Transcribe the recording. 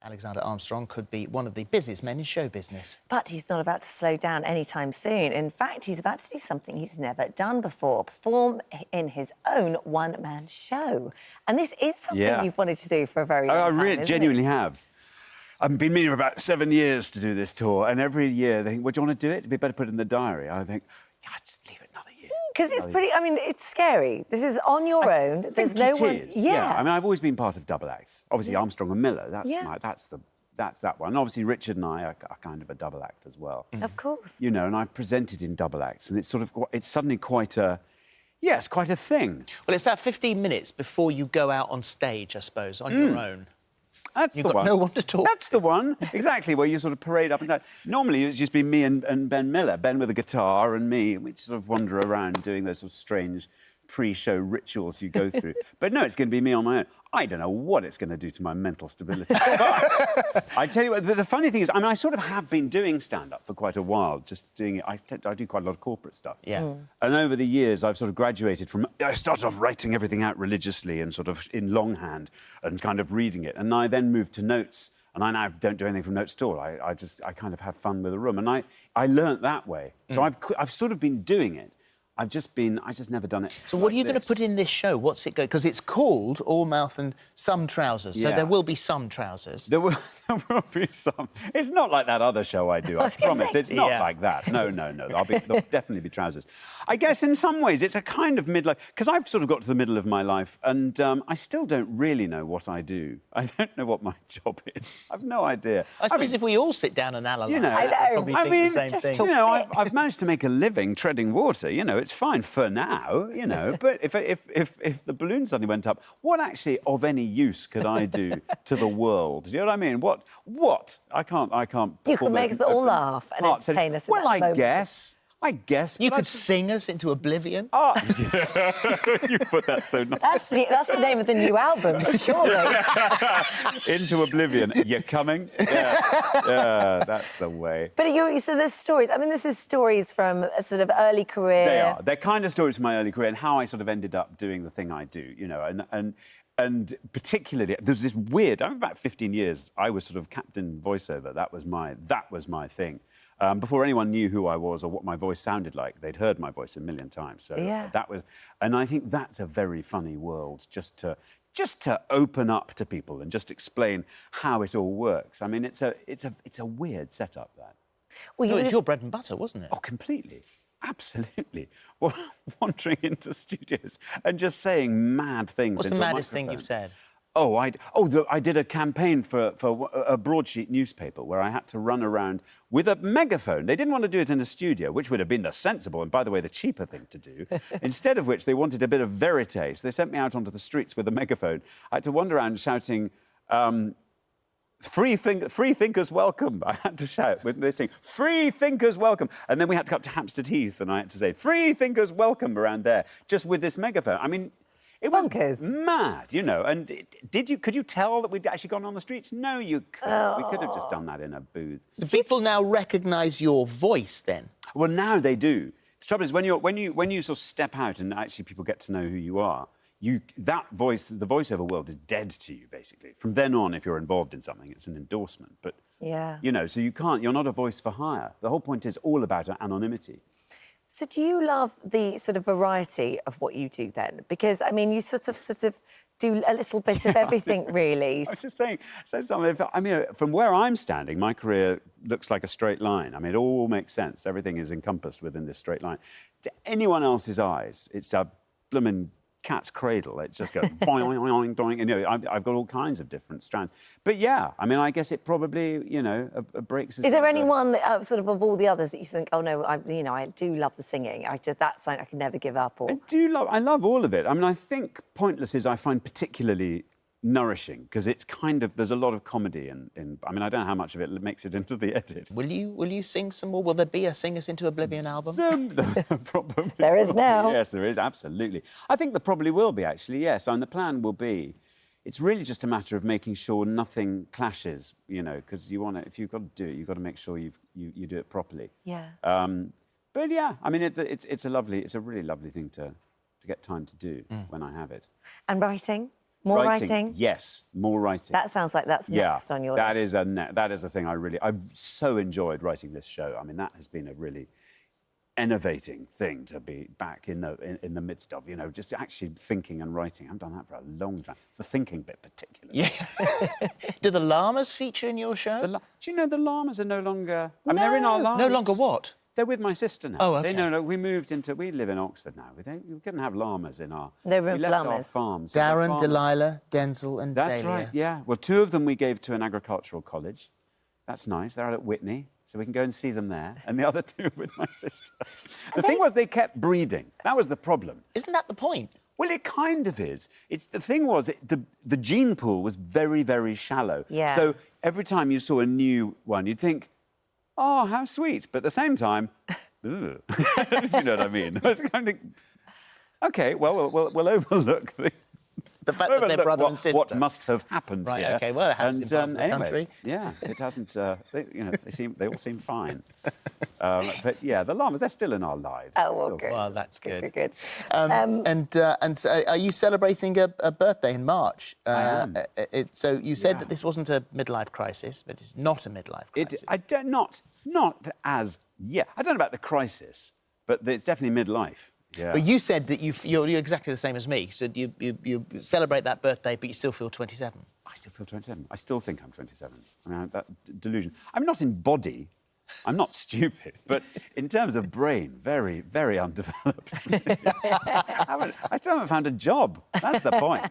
Alexander Armstrong could be one of the busiest men in show business. But he's not about to slow down anytime soon. In fact, he's about to do something he's never done before, perform in his own one-man show. And this is something you've wanted to do for a very long time, I really genuinely have. I've been meaning for about 7 years to do this tour, and every year they think, well, do you want to do it? It'd be better put it in the diary. I think, yeah, just leave it another year. Because it's pretty, I mean, it's scary. This is on your own. There's no one... Yeah. I mean, I've always been part of double acts. Obviously, Armstrong and Miller, that's that one. Obviously, Richard and I are kind of a double act as well. Of course. You know, and I've presented in double acts, and it's sort of, it's suddenly quite a... Yeah, it's quite a thing. Well, it's that 15 minutes before you go out on stage, I suppose, on your own. That's You've the got one. no one to talk That's the one, exactly, where you sort of parade up and down. Normally, it's just been me and Ben Miller, Ben with a guitar and me, and we sort of wander around doing those sort of strange pre-show rituals you go through. But no, it's going to be me on my own. I don't know what it's going to do to my mental stability. But I tell you what, the funny thing is, I mean, I sort of have been doing stand-up for quite a while, just doing it. I do quite a lot of corporate stuff. Yeah. And over the years, I've sort of graduated from... I started off writing everything out religiously and sort of in longhand and kind of reading it. And I then moved to notes, and I now don't do anything from notes at all. I kind of have fun with the room. And I learnt that way. So I've sort of been doing it. I just never done it. So what are you going to put in this show? What's it going? Because it's called All Mouth and Some Trousers, so there will be some trousers. There will be some. It's not like that other show I do, I promise. It's not like that. No. There'll definitely be trousers. I guess in some ways it's a kind of midlife... Because I've sort of got to the middle of my life and I still don't really know what I do. I don't know what my job is. I've no idea. I suppose if we all sit down and analyse, you know, I know. probably think the same thing. You know, I've managed to make a living treading water, you know, it's fine for now, you know, but if the balloon suddenly went up, what actually of any use could I do to the world? Do you know what I mean? What? I can't... You could make us all laugh and entertain us in that moment. I guess. You could sing us into oblivion. Oh, yeah. You put that so nice. That's the name of the new album, surely. Into oblivion. You're coming? Yeah, that's the way. But so there's stories. I mean, this is stories from a sort of early career. They are. They're kind of stories from my early career and how I sort of ended up doing the thing I do, you know, and particularly, there's this weird... Over about 15 years, I was sort of captain voiceover. That was my thing. Before anyone knew who I was or what my voice sounded like, they'd heard my voice a million times. So that was... And I think that's a very funny world, just to open up to people and just explain how it all works. I mean, it's a weird setup, that. Well, it was your bread and butter, wasn't it? Oh, completely. Absolutely. Well, wandering into studios and just saying mad things. What's the maddest thing you've said? Oh, I did a campaign for a broadsheet newspaper where I had to run around with a megaphone. They didn't want to do it in a studio, which would have been the sensible and, by the way, the cheaper thing to do. Instead of which, they wanted a bit of verite. So they sent me out onto the streets with a megaphone. I had to wander around shouting, free thinkers welcome. I had to shout with this thing, free thinkers welcome. And then we had to go up to Hampstead Heath and I had to say, free thinkers welcome around there, just with this megaphone. I mean... It was mad, you know. And could you tell that we'd actually gone on the streets? No, you couldn't. We could have just done that in a booth. Do people now recognise your voice, then? Well, now they do. The trouble is, when you sort of step out and actually people get to know who you are, the voiceover world is dead to you, basically. From then on, if you're involved in something, it's an endorsement. But, you know, so you're not a voice for hire. The whole point is all about anonymity. So do you love the sort of variety of what you do then? Because, I mean, you sort of do a little bit of everything, really. I was just saying, I mean, from where I'm standing, my career looks like a straight line. I mean, it all makes sense. Everything is encompassed within this straight line. To anyone else's eyes, it's a blooming cat's cradle. It just goes boing, boing, boing, and, you know, I've got all kinds of different strands. But, yeah, I mean, I guess it probably, you know, breaks... Is there anyone that, sort of all the others that you think, oh, no, I do love the singing. That's something I could never give up, or... I love all of it. I mean, I think Pointless is, I find, particularly nourishing, because it's kind of... There's a lot of comedy in... I mean, I don't know how much of it makes it into the edit. Will you sing some more? Will there be a Sing Us Into Oblivion album? Probably. There is now. Yes, there is, absolutely. I think there probably will be, actually, yes. And the plan will be... It's really just a matter of making sure nothing clashes, you know, because you want to... If you've got to do it, you've got to make sure you do it properly. Yeah. But, yeah, I mean, it's a really lovely thing to get time to do when I have it. And writing? More writing? Yes, more writing. That sounds like that's next on your list. That is a thing I've so enjoyed writing this show. I mean, that has been a really innovating thing to be back in the midst of, you know, just actually thinking and writing. I've done that for a long time. The thinking bit particularly. Yeah. Do the llamas feature in your show? Do you know the llamas are no longer... I mean, they're in our lives. No longer what? They're with my sister now. Oh, OK. We moved into... We live in Oxford now. We couldn't have llamas in our... They're we left llamas. our farms. Darren, Delilah, Denzel and That's Dahlia. right, yeah. Well, 2 of them we gave to an agricultural college. That's nice. They're out at Whitney, so we can go and see them there. And the other 2 with my sister. The thing was, they kept breeding. That was the problem. Isn't that the point? Well, it kind of is. The thing was, the gene pool was very, very shallow. Yeah. So every time you saw a new one, you'd think, oh, how sweet. But at the same time, ugh. If you know what I mean. I was kind of think, OK, well, we'll overlook The fact that they're brother and sister. What must have happened Right, here. OK, well, it happens in parts of the country. Yeah, it hasn't... they all seem fine. But, yeah, the llamas, they're still in our lives. Oh, well, good. Well, that's good. Good. And so are you celebrating a birthday in March? I am. So you said that this wasn't a midlife crisis, but it's not a midlife crisis. Not as yet. I don't know about the crisis, but it's definitely midlife. Yeah. But you said that you're exactly the same as me. So you celebrate that birthday, but you still feel 27. I still feel 27. I still think I'm 27. I mean, that delusion. I'm not in body. I'm not stupid, but in terms of brain, very, very undeveloped. I still haven't found a job. That's the point.